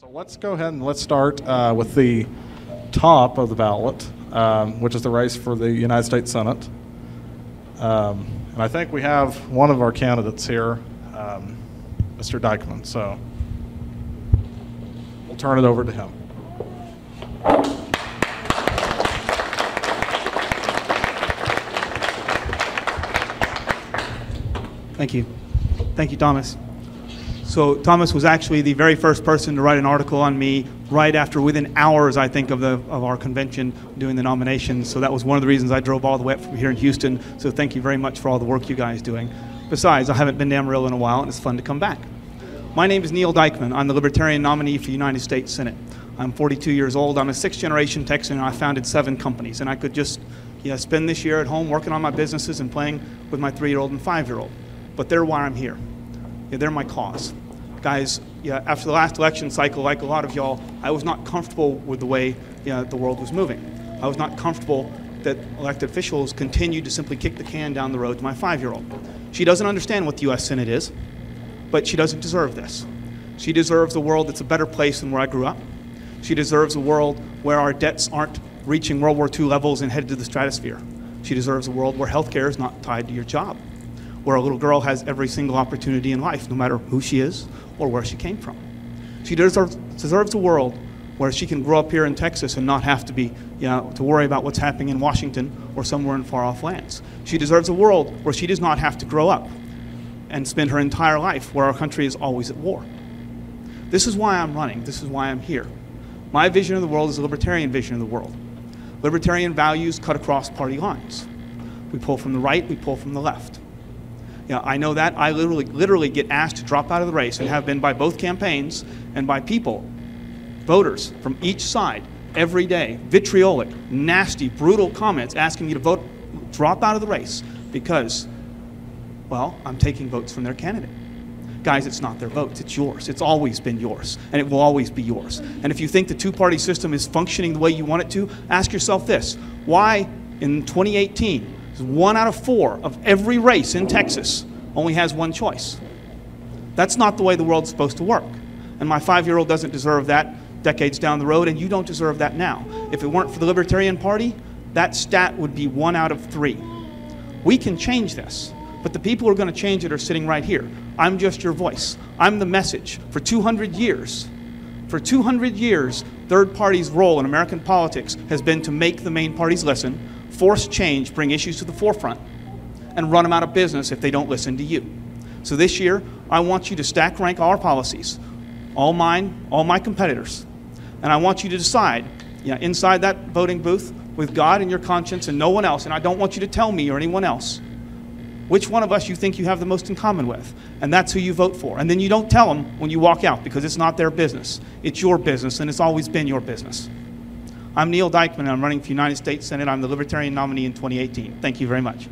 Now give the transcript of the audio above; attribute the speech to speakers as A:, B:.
A: So let's go ahead and let's start with the top of the ballot, which is the race for the United States Senate. And I think we have one of our candidates here, Mr. Dikeman. So we'll turn it over to him.
B: Thank you. Thank you, Thomas. So Thomas was actually the very first person to write an article on me right after, within hours, I think, of our convention doing the nominations. So that was one of the reasons I drove all the way up from here in Houston. So thank you very much for all the work you guys doing. Besides, I haven't been to Amarillo in a while, and it's fun to come back. My name is Neal Dikeman. I'm the Libertarian nominee for the United States Senate. I'm 42 years old. I'm a sixth-generation Texan, and I founded 7 companies. And I could just spend this year at home working on my businesses and playing with my 3-year-old and 5-year-old. But they're why I'm here. They're my cause. Guys, after the last election cycle, like a lot of y'all, I was not comfortable with the way the world was moving. I was not comfortable that elected officials continued to simply kick the can down the road to my 5-year-old. She doesn't understand what the U.S. Senate is, but she doesn't deserve this. She deserves a world that's a better place than where I grew up. She deserves a world where our debts aren't reaching World War II levels and headed to the stratosphere. She deserves a world where health care is not tied to your job, where a little girl has every single opportunity in life, no matter who she is or where she came from. She deserves a world where she can grow up here in Texas and not have to be, to worry about what's happening in Washington or somewhere in far-off lands. She deserves a world where she does not have to grow up and spend her entire life where our country is always at war. This is why I'm running. This is why I'm here. My vision of the world is a libertarian vision of the world. Libertarian values cut across party lines. We pull from the right, we pull from the left. I know that. I literally get asked to drop out of the race, and have been by both campaigns and by people, voters from each side, every day, vitriolic, nasty, brutal comments asking me to drop out of the race because, well, I'm taking votes from their candidate. Guys, it's not their votes, it's yours. It's always been yours, and it will always be yours. And if you think the two-party system is functioning the way you want it to, ask yourself this: why in 2018, 1 out of 4 of every race in Texas only has one choice? That's not the way the world's supposed to work. And my 5-year-old doesn't deserve that decades down the road, and you don't deserve that now. If it weren't for the Libertarian Party, that stat would be 1 out of 3. We can change this, but the people who are going to change it are sitting right here. I'm just your voice. I'm the message. For 200 years, third parties' role in American politics has been to make the main parties listen, force change, bring issues to the forefront, and run them out of business if they don't listen to you. So this year, I want you to stack rank our policies, all mine, all my competitors, and I want you to decide, inside that voting booth, with God and your conscience and no one else, and I don't want you to tell me or anyone else which one of us you think you have the most in common with, and that's who you vote for. And then you don't tell them when you walk out, because it's not their business. It's your business, and it's always been your business. I'm Neal Dikeman, and I'm running for United States Senate. I'm the Libertarian nominee in 2018. Thank you very much.